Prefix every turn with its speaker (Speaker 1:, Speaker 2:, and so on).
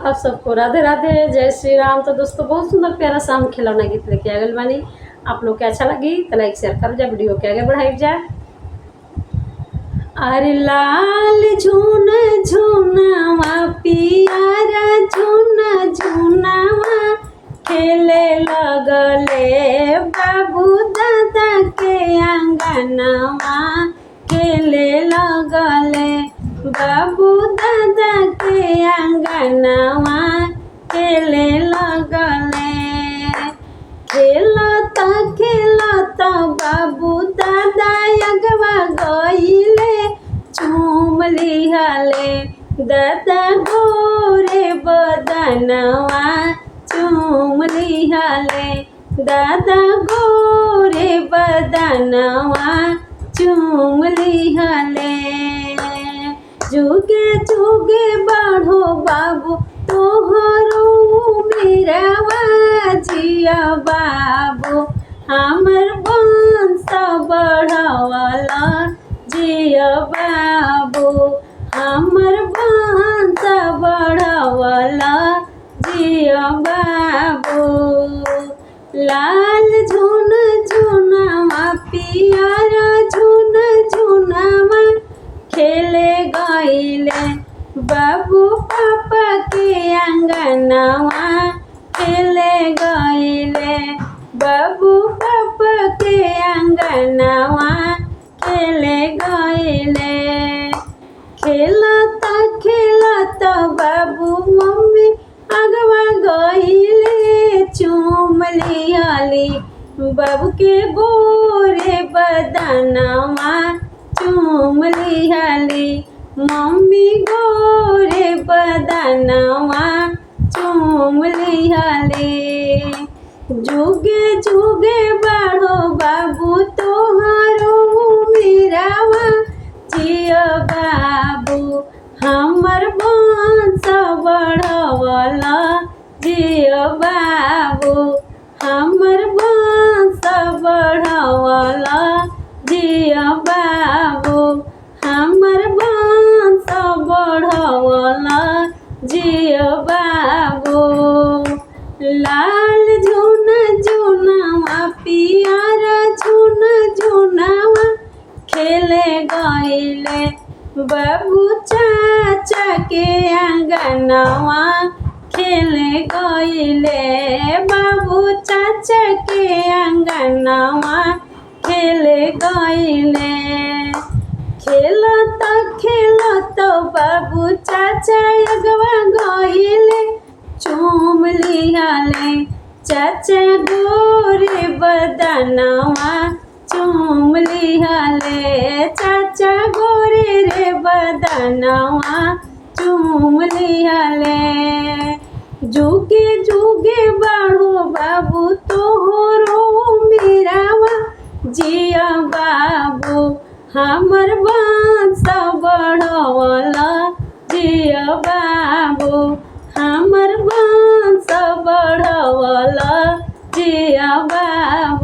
Speaker 1: आप सबको राधे राधे, जय श्री राम। तो दोस्तों बहुत सुंदर प्यारा सा हम खिलौना गीत लेके आ गए बानी। आप लोग के अच्छा लगी तो लाइक शेयर कर जा, वीडियो के आगे बढ़ाई जा। अरे लाल झून झूनावा पियारा झून झूनावा खेले लगले बाबू दादा के आंगनवा, खेले लगले बाबू दादा के आंगनवा, खेले लगले। खेलता खेलता बाबू दादा अगवा गईले, चूम लिहले दादा गोरे बदनवा, चूम लिहले दादा गोरे बदनवा, चूम लिहले। जुगे जुगे बढ़ो बाबू तोहरो मेरावा, जिया बाबू हमर वंश बढ़ावला, जिया बाबू हमर वंश बढ़ावला, जिया बाबू। लाल झुन झुनवा पियारा झुन झुनवा खेले गईले बाबू पापा के आंगनवा, खेले गईले बाबू पापा के आंगनवा, खेले गईले। खेलता खेलता बाबू मम्मी अगवा गईले, चूम लिहली बाबू के गोरे बदनवा, चूम लिहली मम्मी गोरे बदनवा, चूम लिहली। जुगे जुगे बढ़ो बाबू तोहरो मेरावा, जिया बाबू हमर वंश बढ़ावला, जिया बाबू हमर वंश बढ़ावला, जिया बाबू हमर वंश बढ़ावला, जिया बाबू। लाल झुन झुनवा पियारा झुन झुनवा खेले गईले बाबू चाचा के आंगनवा, खेले गईले बाबू चाचा के आंगनवा, खेले गईले। खेलता खेलता बाबू चाचा अगवा गईले, चूम लिहले चाचा गोरे बदनवा, चूम लिहले चाचा गोरे रे बदनवा, चूम लिहले। जुगे जुगे बढ़ो बाबू तोहरो मेरावा, जिया बाबू हमर वंश बढ़ावला, जिया बाबू हमर वंश बढ़ावला, जिया बाबू।